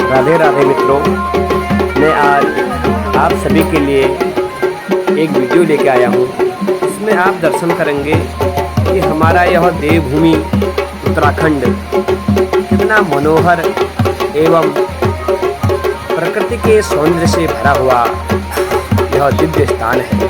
राधे राधे मित्रों, मैं आज आप सभी के लिए एक वीडियो लेके आया हूँ। इसमें आप दर्शन करेंगे कि हमारा यह देवभूमि उत्तराखंड कितना मनोहर एवं प्रकृति के सौंदर्य से भरा हुआ यह दिव्य स्थान है।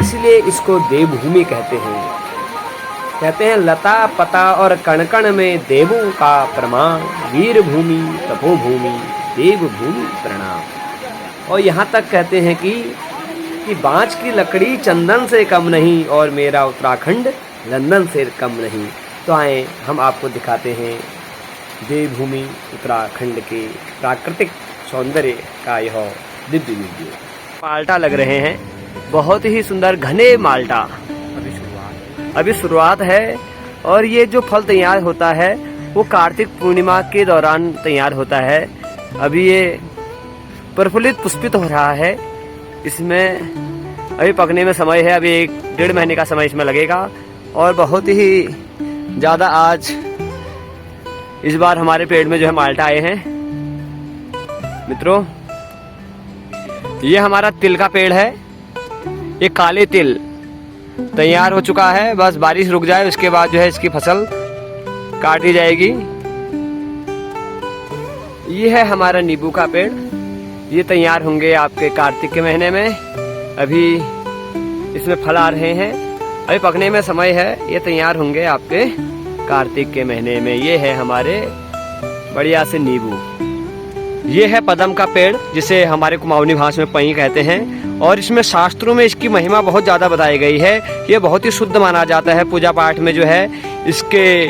इसलिए इसको देवभूमि कहते हैं लता पता और कण कण में देवों का प्रमाण, वीर भूमि तपोभूमि देवभूमि प्रणाम। और यहाँ तक कहते हैं कि बाँच की लकड़ी चंदन से कम नहीं और मेरा उत्तराखंड लंदन से कम नहीं। तो आए हम आपको दिखाते हैं देवभूमि उत्तराखंड के प्राकृतिक सौंदर्य का यह दिव्य वीडियो। माल्टा लग रहे हैं, बहुत ही सुंदर घने माल्टा। अभी शुरुआत है और ये जो फल तैयार होता है वो कार्तिक पूर्णिमा के दौरान तैयार होता है। अभी ये प्रफुल्लित पुष्पित हो रहा है। इसमें अभी पकने में समय है, अभी 1-1.5 महीने का समय इसमें लगेगा। और बहुत ही ज़्यादा आज इस बार हमारे पेड़ में जो है माल्टा आए हैं। मित्रों, ये हमारा तिल का पेड़ है। ये काले तिल तैयार हो चुका है, बस बारिश रुक जाए उसके बाद जो है इसकी फसल काटी जाएगी। ये है हमारा नींबू का पेड़, ये तैयार होंगे आपके कार्तिक के महीने में। अभी इसमें फल आ रहे हैं, अभी पकने में समय है, ये तैयार होंगे आपके कार्तिक के महीने में। ये है हमारे बढ़िया से नींबू। ये है पदम का पेड़, जिसे हमारे कुमाऊनी भाषा में पई कहते हैं। और इसमें शास्त्रों में इसकी महिमा बहुत ज़्यादा बताई गई है। ये बहुत ही शुद्ध माना जाता है। पूजा पाठ में जो है इसके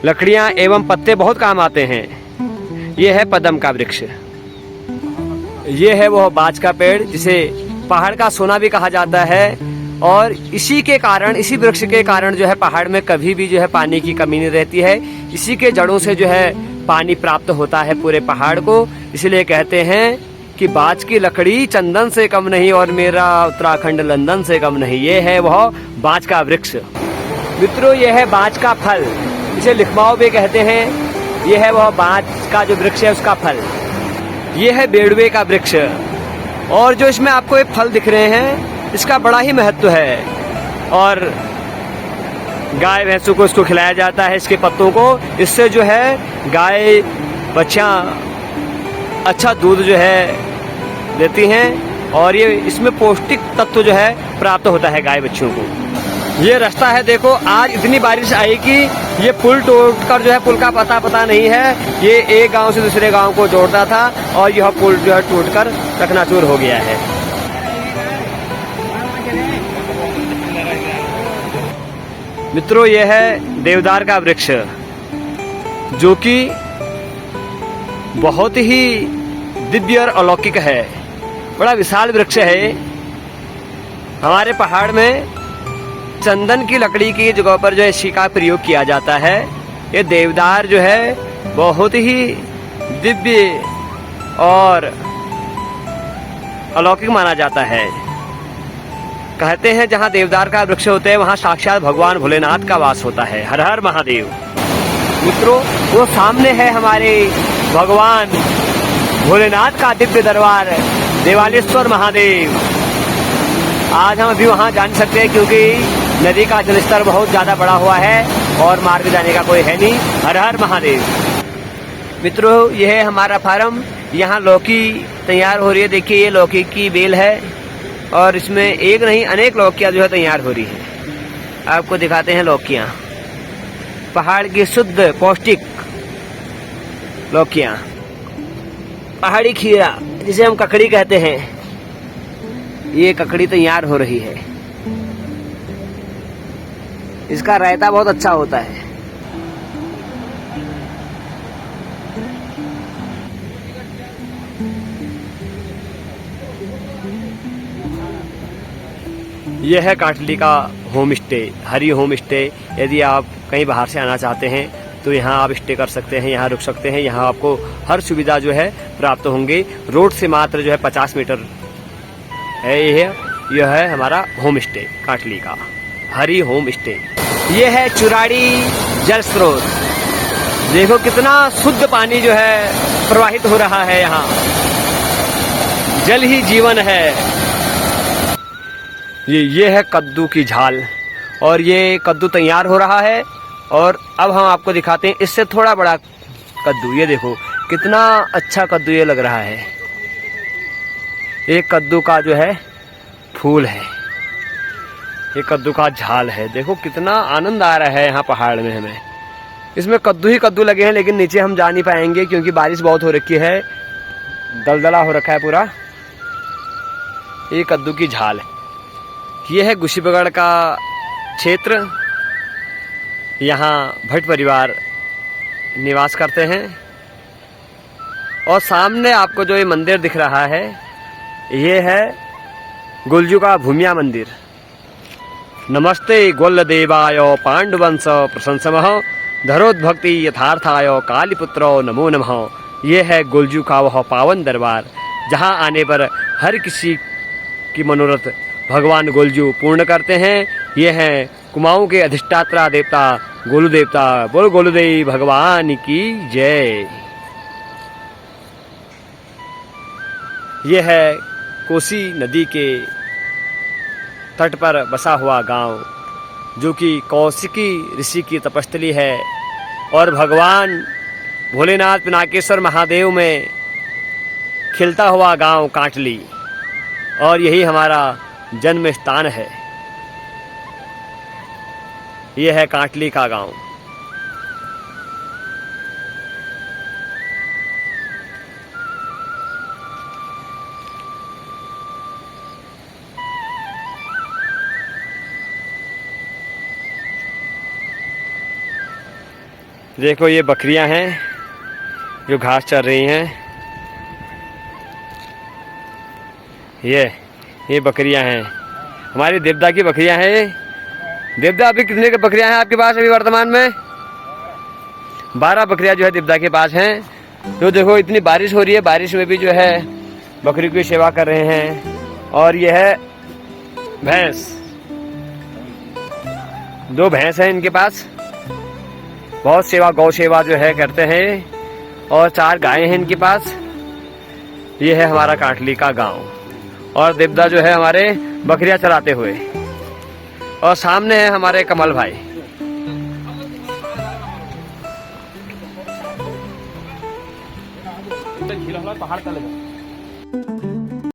लकड़ियाँ एवं पत्ते बहुत काम आते हैं। ये है पदम का वृक्ष। ये है वह बाज का पेड़, जिसे पहाड़ का सोना भी कहा जाता है। और इसी के कारण, इसी वृक्ष के कारण जो है पहाड़ में कभी भी जो है पानी की कमी नहीं रहती है। इसी के जड़ों से जो है पानी प्राप्त होता है पूरे पहाड़ को। इसलिए कहते हैं कि बाज की लकड़ी चंदन से कम नहीं और मेरा उत्तराखंड लंदन से कम नहीं। ये है वह बाज का वृक्ष। मित्रों, ये है बाज का फल, इसे लिखमाओ भी कहते हैं। ये है वह बाज का जो वृक्ष है उसका फल। ये है बेड़ुए का वृक्ष। और जो इसमें आपको ये फल दिख रहे हैं, इसका बड़ा ही महत्व है। और गाय भैंसों को इसको खिलाया जाता है, इसके पत्तों को। इससे जो है गाय बच्चियां अच्छा दूध जो है देती हैं और ये इसमें पौष्टिक तत्व जो है प्राप्त होता है गाय बच्चियों को। ये रास्ता है, देखो आज इतनी बारिश आई कि ये पुल टूटकर जो है, पुल का पता नहीं है। ये एक गांव से दूसरे गांव को जोड़ता था और यह पुल जो है टूटकर चकनाचूर हो गया है। मित्रों, ये है देवदार का वृक्ष, जो कि बहुत ही दिव्य और अलौकिक है। बड़ा विशाल वृक्ष है। हमारे पहाड़ में चंदन की लकड़ी की जगह पर जो है इसी का प्रयोग किया जाता है। ये देवदार जो है बहुत ही दिव्य और अलौकिक माना जाता है। कहते हैं जहाँ देवदार का वृक्ष होते हैं वहाँ साक्षात भगवान भोलेनाथ का वास होता है। हर हर महादेव। मित्रों, वो सामने है हमारे भगवान भोलेनाथ का दिव्य दरबार, देवालेश्वर महादेव। आज हम अभी वहाँ जा नहीं सकते क्योंकि नदी का जलस्तर बहुत ज़्यादा बढ़ा हुआ है और मार्ग जाने का कोई है नहीं। हर हर महादेव। मित्रों, यह है हमारा फार्म। यहाँ लौकी तैयार हो रही है। देखिए, ये लौकी की बेल है और इसमें एक नहीं अनेक लौकियाँ जो है तैयार हो रही है। आपको दिखाते हैं लौकियाँ, पहाड़ की शुद्ध पौष्टिक लौकियाँ। पहाड़ी खीरा, जिसे हम ककड़ी कहते हैं, ये ककड़ी तैयार हो रही है। इसका रायता बहुत अच्छा होता है। यह है काटली का होम स्टे, हरी होम स्टे। यदि आप कहीं बाहर से आना चाहते हैं तो यहाँ आप स्टे कर सकते हैं, यहाँ रुक सकते हैं। यहाँ आपको हर सुविधा जो है प्राप्त होंगी। रोड से मात्र जो है 50 मीटर है। यह है हमारा होम स्टे काटली का हरी होम स्टे। ये है चुराड़ी जल स्रोत। देखो कितना शुद्ध पानी जो है प्रवाहित हो रहा है यहाँ। जल ही जीवन है। ये है कद्दू की झाल और ये कद्दू तैयार हो रहा है। और अब हम आपको दिखाते हैं इससे थोड़ा बड़ा कद्दू। ये देखो कितना अच्छा कद्दू ये लग रहा है। एक कद्दू का जो है फूल है, ये कद्दू का झाल है। देखो कितना आनंद आ रहा है यहाँ पहाड़ में हमें। इसमें कद्दू ही कद्दू लगे हैं, लेकिन नीचे हम जा नहीं पाएंगे क्योंकि बारिश बहुत हो रखी है, दलदला हो रखा है पूरा। ये कद्दू की झाल है। ये है कुशीबगढ़ का क्षेत्र। यहाँ भट्ट परिवार निवास करते हैं। और सामने आपको जो ये मंदिर दिख रहा है, ये है गोलजू का भूमिया मंदिर। नमस्ते गोल्ल देवाय पांडुवंश प्रशंसमः धरोद्भक्ति यथार्थाय कालीपुत्रो नमो नमः। ये है गोलजू का वह पावन दरबार, जहाँ आने पर हर किसी की मनोरथ भगवान गोलजू पूर्ण करते हैं। ये हैं कुमाऊं के अधिष्ठात्रा देवता गोलू देवता। बोल गोलूदेव भगवान की जय। ये है कोसी नदी के तट पर बसा हुआ गांव, जो कि कौशिकी ऋषि की तपस्थली है। और भगवान भोलेनाथ पिनाकेश्वर महादेव में खिलता हुआ गांव कांटली, और यही हमारा जन्म स्थान है। यह है कांटली का गांव। देखो ये बकरियां हैं जो घास चर रही हैं। ये बकरियां हैं, हमारी देवदा की बकरियां हैं। देवदा अभी कितने की बकरियां हैं आपके पास? अभी वर्तमान में 12 बकरियां जो है देवदा के पास हैं। तो देखो इतनी बारिश हो रही है, बारिश में भी जो है बकरी की सेवा कर रहे हैं। और ये है भैंस, 2 भैंस हैं इनके पास। बहुत सेवा, गौ सेवा जो है करते हैं। और 4 गायें हैं इनके पास। ये है हमारा कांटली का गांव। और देवदा जो है हमारे बकरियां चराते हुए। और सामने है हमारे कमल भाई। पहाड़